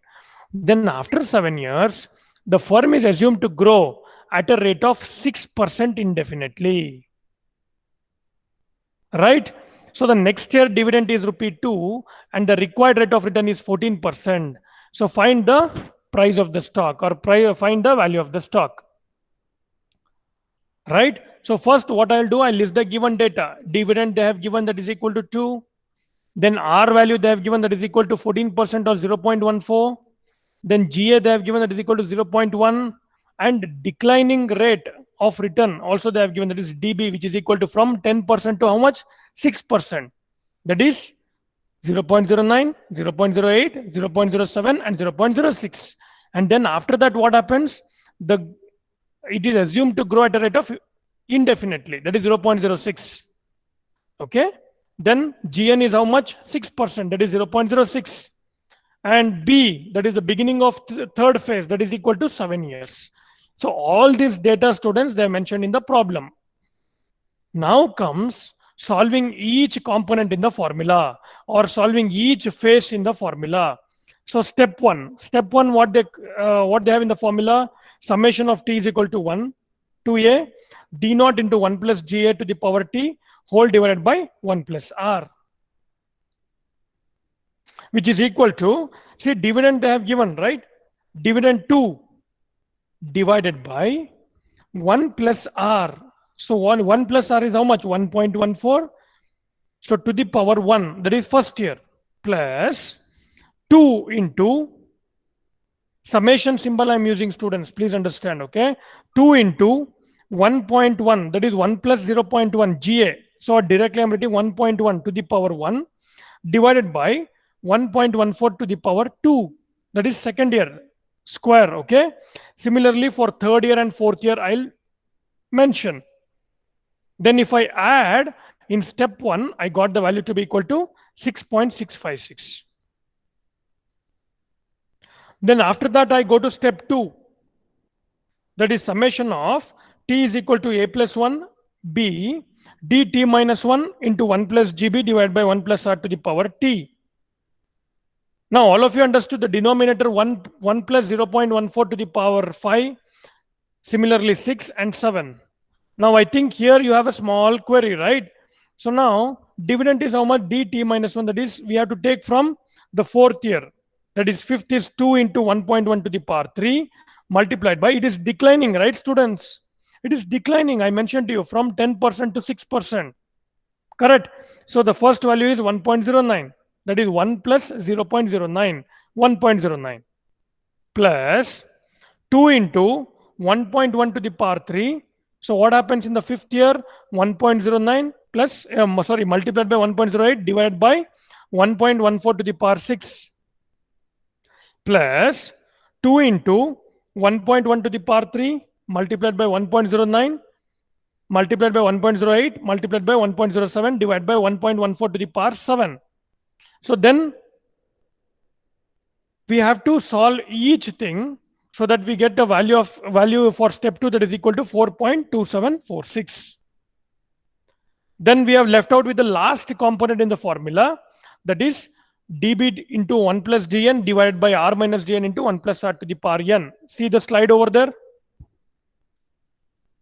Speaker 1: Then after 7 years, the firm is assumed to grow at a rate of 6% indefinitely. Right? So the next year dividend is rupee 2 and the required rate of return is 14%. So find the price of the stock or find the value of the stock. Right? So first what I'll do, I'll list the given data. Dividend they have given that is equal to 2. Then R value they have given that is equal to 14% or 0.14. Then GA they have given that is equal to 0.1. And declining rate of return also they have given that is DB, which is equal to from 10% to how much? 6%. That is 0.09, 0.08, 0.07 and 0.06. And then after that what happens? It is assumed to grow at a rate of indefinitely, that is 0.06. Okay. Then GN is how much? 6%, that is 0.06. And B, that is the beginning of third phase, that is equal to 7 years. So all these data, students, they are mentioned in the problem. Now comes solving each component in the formula or solving each phase in the formula. So step one, what they have in the formula, summation of t is equal to 1, 2a, d naught into 1 plus ga to the power t whole divided by 1 plus r, which is equal to, see, dividend they have given, right? Dividend 2 divided by 1 plus r. So 1 plus r is how much? 1.14. So to the power 1, that is first year, plus 2 into summation symbol I'm using, students, please understand, okay? 2 into 1.1, that is 1 plus 0.1 GA. So directly I'm writing 1.1 to the power 1 divided by 1.14 to the power 2, that is second year square, okay? Similarly for third year and fourth year I'll mention. Then if I add in step 1, I got the value to be equal to 6.656. Then after that I go to step 2, that is summation of t is equal to a plus 1 b dt minus 1 into 1 plus gb divided by 1 plus r to the power t. Now all of you understood the denominator 1 plus 0.14 to the power 5, similarly 6 and 7. Now I think here you have a small query, right? So now dividend is how much? dt minus 1, that is we have to take from the fourth year, that is fifth is 2 into 1.1 to the power 3 multiplied by, it is declining, right, students? It is declining, I mentioned to you, from 10% to 6%. Correct? So the first value is 1.09. That is 1 plus 0.09, 1.09 plus 2 into 1.1 to the power 3. So what happens in the fifth year? 1.09 plus, multiplied by 1.08 divided by 1.14 to the power 6 plus 2 into 1.1 to the power 3 multiplied by 1.09 multiplied by 1.08 multiplied by 1.07 divided by 1.14 to the power 7. So then we have to solve each thing so that we get the value for step 2, that is equal to 4.2746. Then we have left out with the last component in the formula, that is db into 1 plus dn divided by r minus dn into 1 plus r to the power n. See the slide over there?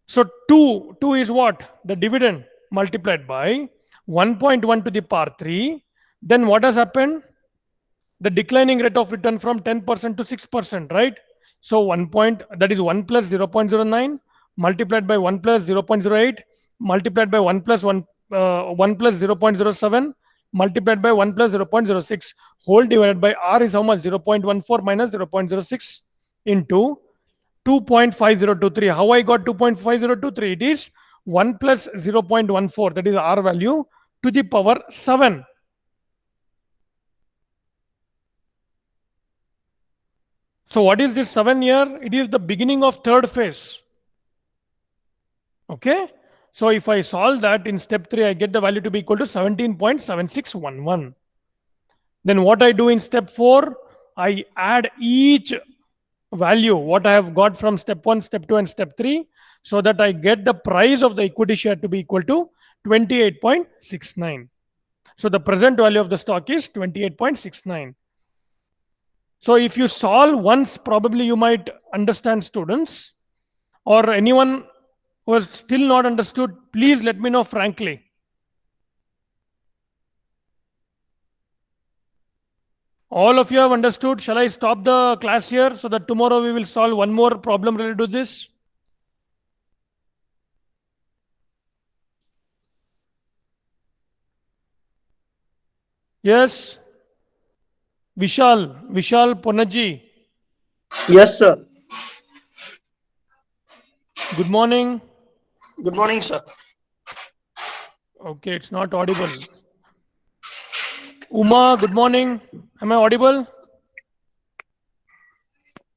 Speaker 1: So 2 is what? The dividend multiplied by 1.1 to the power 3. Then what has happened? The declining rate of return from 10% to 6%, right? So that is 1 plus 0.09 multiplied by 1 plus 0.08 multiplied by 1 plus 0.07 multiplied by 1 plus 0.06 whole divided by r is how much? 0.14 minus 0.06 into 2.5023. How I got 2.5023? It is 1 plus 0.14, that is r value, to the power 7. So what is this 7 year? It is the beginning of third phase. Okay. So if I solve that in step 3, I get the value to be equal to 17.7611. Then what I do in step 4, I add each value, what I have got from step 1, step 2 and step 3, so that I get the price of the equity share to be equal to 28.69. So the present value of the stock is 28.69. So if you solve once, probably you might understand, students, or anyone who has still not understood, please let me know frankly. All of you have understood. Shall I stop the class here so that tomorrow we will solve one more problem related to this? Yes. Vishal Ponaji.
Speaker 7: Yes, sir.
Speaker 1: Good morning.
Speaker 7: Good morning, sir.
Speaker 1: Okay, it's not audible. Uma, good morning. Am I audible?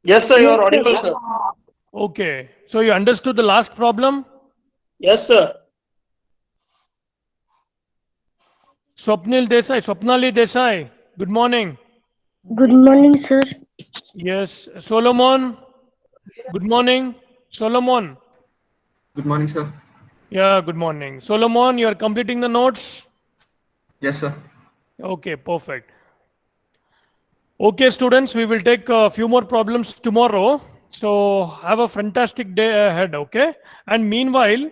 Speaker 7: Yes, sir. You are audible, sir.
Speaker 1: Okay. So you understood the last problem?
Speaker 7: Yes, sir.
Speaker 1: Swapnali Desai. Good morning.
Speaker 2: Good morning, sir.
Speaker 1: Yes. Solomon. Good morning. Solomon.
Speaker 6: Good morning, sir.
Speaker 1: Yeah, good morning. Solomon, you are completing the notes?
Speaker 6: Yes, sir.
Speaker 1: Okay, perfect. Okay, students, we will take a few more problems tomorrow. So have a fantastic day ahead, okay? And meanwhile,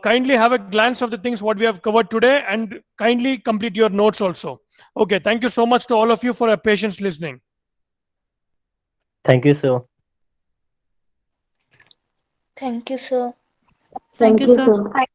Speaker 1: kindly have a glance of the things what we have covered today and kindly complete your notes also. Okay, thank you so much to all of you for your patience listening.
Speaker 8: Thank you, sir.
Speaker 9: Thank you, sir.
Speaker 5: Thank you, sir.